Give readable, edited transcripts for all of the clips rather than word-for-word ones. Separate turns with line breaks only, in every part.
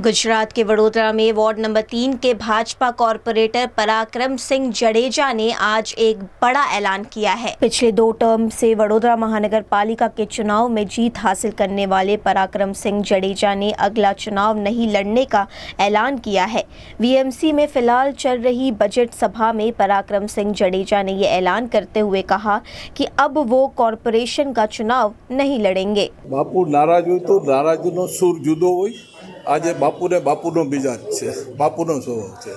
गुजरात के वडोदरा में ward number 3 के भाजपा कॉरपोरेटर पराक्रम सिंह जडेजा ने आज एक बड़ा ऐलान किया है। पिछले 2 टर्म से वडोदरा महानगर पालिका के चुनाव में जीत हासिल करने वाले पराक्रम सिंह जडेजा ने अगला चुनाव नहीं लड़ने का ऐलान किया है। वीएमसी में फिलहाल चल रही बजट सभा में पराक्रम सिंह जडेजा ने ये ऐलान करते हुए कहा कि अब वो कॉरपोरेशन का चुनाव नहीं लड़ेंगे।
बापू नाराज हो तो नाराजनो सूर जुदो हो। આજે બાપુને બાપુનો મિજાજ છે, બાપુનો સ્વભાવ છે।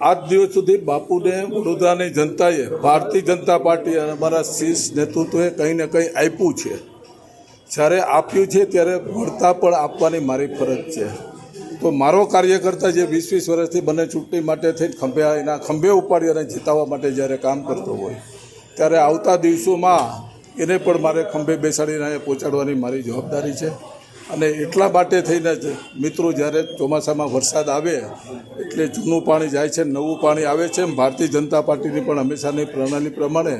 આજ દિવસ સુધી બાપુને વડોદરાની જનતાએ, ભારતીય જનતા પાર્ટી અને અમારા શીર્ષ નેતૃત્વએ કંઈ ને કંઈ આપ્યું છે। જ્યારે આપ્યું છે ત્યારે વળતા પણ આપવાની મારી ફરજ છે। તો મારો કાર્યકર્તા જે 20-20 વર્ષથી મને ચૂંટણી માટે થઈને એના ખંભે ઉપાડી અને જીતાવવા માટે જ્યારે કામ કરતો હોય ત્યારે આવતા દિવસોમાં એને પણ મારે ખંભે બેસાડીને પહોંચાડવાની મારી જવાબદારી છે। અને એટલા માટે થઈને જ મિત્રો જ્યારે ચોમાસામાં વરસાદ આવે એટલે જૂનું પાણી જાય છે, નવું પાણી આવે છે। ભારતીય જનતા પાર્ટીની પણ હંમેશાની પ્રણાલી પ્રમાણે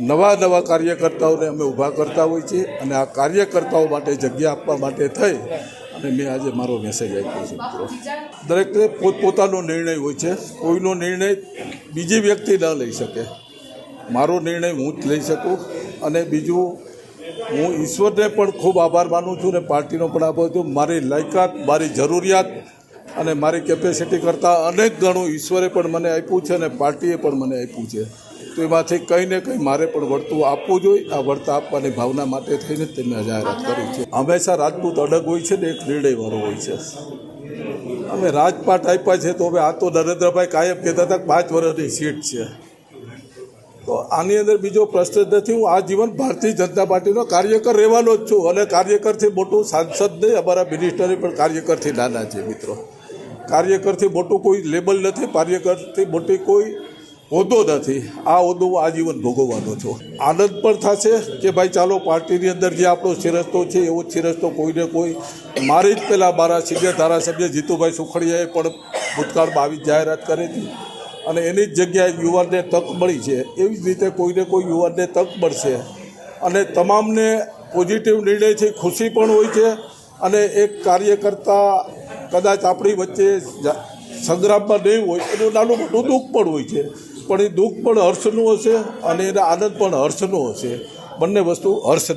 નવા કાર્યકર્તાઓને અમે ઊભા કરતા હોઈએ છીએ અને આ કાર્યકર્તાઓ માટે જગ્યા આપવા માટે થઈ અને મેં આજે મારો મેસેજ આપ્યો છે। મિત્રો દરેકને પોતપોતાનો નિર્ણય હોય છે, કોઈનો નિર્ણય બીજી વ્યક્તિ ન લઈ શકે। મારો નિર્ણય હું જ લઈ શકું અને બીજું હું ઈશ્વરને પણ ખૂબ આભાર માનું છું અને પાર્ટીનો પણ આભાર છું। મારી લાયકાત, મારી જરૂરિયાત અને મારી કેપેસિટી કરતાં અનેક ગણું ઈશ્વરે પણ મને આપ્યું છે અને પાર્ટીએ પણ મને આપ્યું છે। તો એમાંથી કંઈ ને કંઈ મારે પણ વળતું આપવું જોઈએ। આ વળતા આપવાની ભાવના માટે થઈને તેમને જાહેરાત કરી છે। હંમેશા રાજપૂત અડગ હોય છે ને એક નિર્ણયવાળો હોય છે। અમે રાજપાટ આપ્યા છે તો હવે આ તો નરેન્દ્રભાઈ કાયમ કહેતા હતા 5 વર્ષની સીટ છે। તો આની અંદર બીજો પ્રશ્ન નથી। હું આજીવન ભારતીય જનતા પાર્ટીનો કાર્યકર રહેવાનો જ છું અને કાર્યકરથી મોટું સાંસદ નહીં, અમારા મિનિસ્ટરે પણ કાર્યકરથી નાના છે। મિત્રો કાર્યકરથી મોટું કોઈ લેબલ નથી, કાર્યકરથી મોટી કોઈ હોદ્દો નથી। આ હોદ્દો હું આજીવન ભોગવવાનો છું। આનંદ પણ થશે કે ભાઈ ચાલો પાર્ટીની અંદર જે આપણો શિરસ્તો છે એવો શિરસ્તો કોઈને કોઈ મારી જ પહેલાં મારા સિનિયર ધારાસભ્ય જીતુભાઈ સુખડિયાએ પણ ભૂતકાળમાં આવી જાહેરાત કરી હતી અને એની જ જગ્યાએ યુવાનને તક મળી છે। એવી જ રીતે કોઈને કોઈ યુવાનને તક મળશે અને તમામને પોઝિટિવ નિર્ણયથી ખુશી પણ હોય છે અને એક કાર્યકર્તા કદાચ આપણી વચ્ચે સંગ્રામમાં નહીં હોય એનું નાનું મોટું દુઃખ પણ હોય છે, પણ એ દુઃખ પણ હર્ષનું હશે અને એના આનંદ પણ હર્ષનો હશે। બંને વસ્તુ હર્ષ